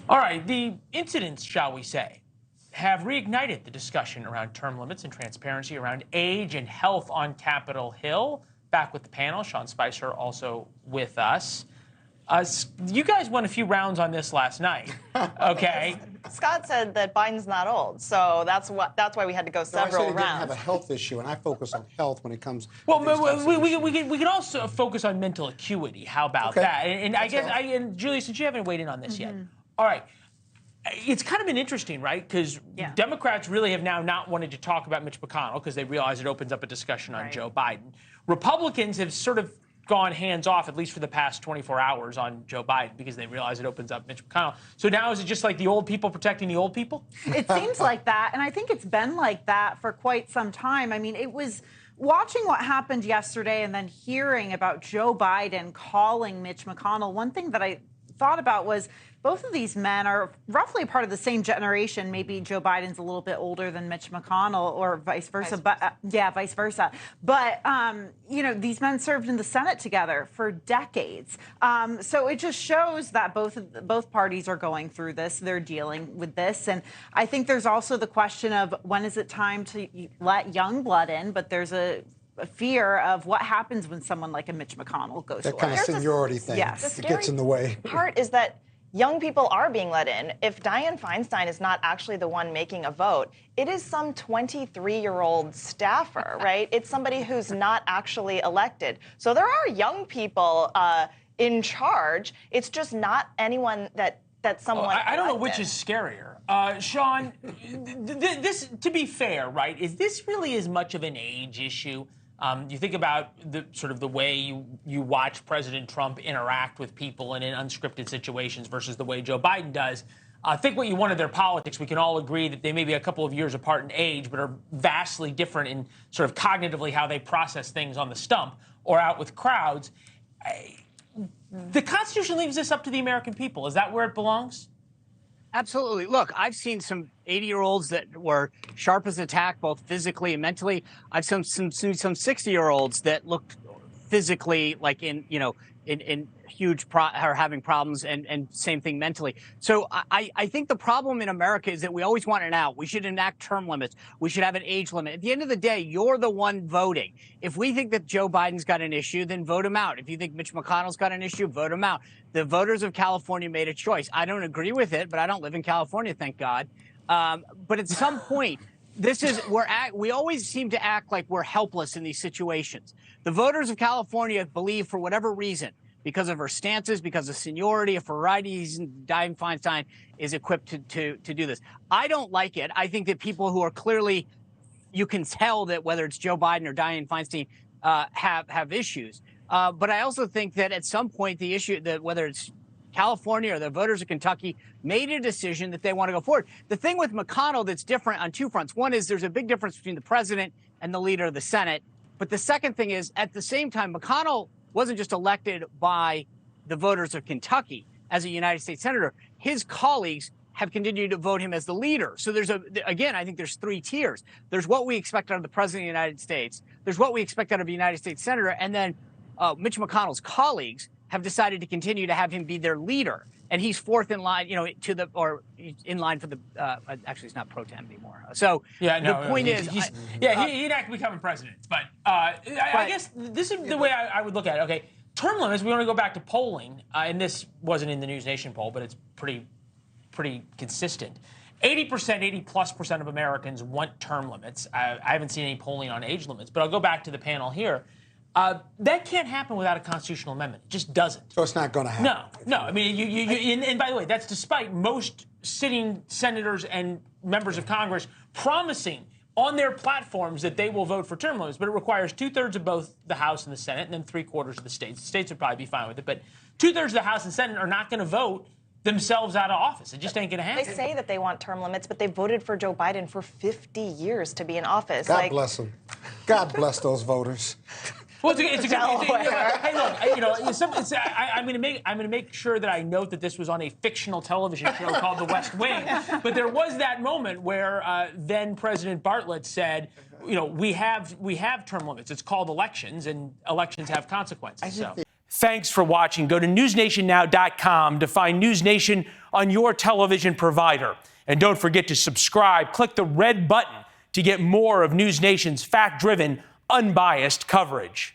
All right, the incidents, shall we say, have reignited the discussion around term limits and transparency around age and health on Capitol Hill. Back with the panel, Sean Spicer also with us. You guys won a few rounds on this last night, okay? Scott said that Biden's not old, so that's why we had to go several I said he rounds. didn't have a health issue, and I focus on health when it comes. Well, to we can also focus on mental acuity. How about that? And I guess, and Julie, since you haven't weighed in on this yet, all right. It's kind of been interesting, right? Because Democrats really have now not wanted to talk about Mitch McConnell because they realize it opens up a discussion on Joe Biden. Republicans have sort of gone hands off, at least for the past 24 hours, on Joe Biden because they realize it opens up Mitch McConnell. So now is it just like the old people protecting the old people? It seems like that, and I think it's been like that for quite some time. I mean, it was watching what happened yesterday and then hearing about Joe Biden calling Mitch McConnell. One thing that I thought about was both of these men are roughly part of the same generation. Maybe Joe Biden's a little bit older than Mitch McConnell, or vice versa. But vice versa. But you know, these men served in the Senate together for decades. So it just shows that both parties are going through this. They're dealing with this, and I think there's also the question of when is it time to let young blood in? But there's a fear of what happens when someone like a Mitch McConnell goes that kind of seniority thing. Yes. It gets in the way. Part is that young people are being let in. If Dianne Feinstein is not actually the one making a vote, it is some 23-year-old staffer, right? It's somebody who's not actually elected. So there are young people in charge. It's just not anyone that someone I don't know which is scarier. Sean, this, to be fair, right, is this really as much of an age issue? You think about the sort of the way you watch President Trump interact with people in unscripted situations versus the way Joe Biden does. Think what you want of their politics. We can all agree that they may be a couple of years apart in age, but are vastly different in sort of cognitively how they process things on the stump or out with crowds. The Constitution leaves this up to the American people. Is that where it belongs? Absolutely. Look, I've seen some 80-year-olds that were sharp as a tack, both physically and mentally. I've seen some 60-year-olds that looked physically like in huge are having problems, and same thing mentally. So I think the problem in America is that we always want an out. We should enact term limits. We should have an age limit. At the end of the day, you're the one voting. If we think that Joe Biden's got an issue, then vote him out. If you think Mitch McConnell's got an issue, vote him out. The voters of California made a choice. I don't agree with it, but I don't live in California, thank God. But at some point, we always seem to act like we're helpless in these situations. The voters of California believe, for whatever reason, because of her stances, because of seniority, a variety of reasons, Dianne Feinstein is equipped to do this. I don't like it. I think that people who are clearly, you can tell that whether it's Joe Biden or Dianne Feinstein have issues. But I also think that at some point the issue that whether it's California or the voters of Kentucky made a decision that they want to go forward. The thing with McConnell that's different on two fronts. One is there's a big difference between the president and the leader of the Senate. But the second thing is, at the same time, McConnell wasn't just elected by the voters of Kentucky as a United States senator. His colleagues have continued to vote him as the leader. So again, I think there's three tiers. There's what we expect out of the president of the United States. There's what we expect out of a United States senator. And then Mitch McConnell's colleagues have decided to continue to have him be their leader. And he's fourth in line, in line for the, actually he's not pro tem anymore. So the point is. He'd act becoming president. But I guess this is the way I would look at it. Okay, term limits, we want to go back to polling. And this wasn't in the NewsNation poll, but it's pretty consistent. 80% of Americans want term limits. I haven't seen any polling on age limits, but I'll go back to the panel here. That can't happen without a constitutional amendment. It just doesn't. So it's not going to happen. No. I mean, and by the way, that's despite most sitting senators and members of Congress promising on their platforms that they will vote for term limits. But it requires 2/3 of both the House and the Senate, and then 3/4 of the states. The states would probably be fine with it, but 2/3 of the House and Senate are not going to vote themselves out of office. It just ain't going to happen. They say that they want term limits, but they voted for Joe Biden for 50 years to be in office. God bless them. God bless those voters. Well, it's a good. Hey, look, I'm going to make sure that I note that this was on a fictional television show called The West Wing. But there was that moment where then President Bartlett said, we have term limits. It's called elections, and elections have consequences. Thanks for watching. Go to newsnationnow.com to find NewsNation on your television provider. And don't forget to subscribe. Click the red button to get more of NewsNation's fact-driven, unbiased coverage.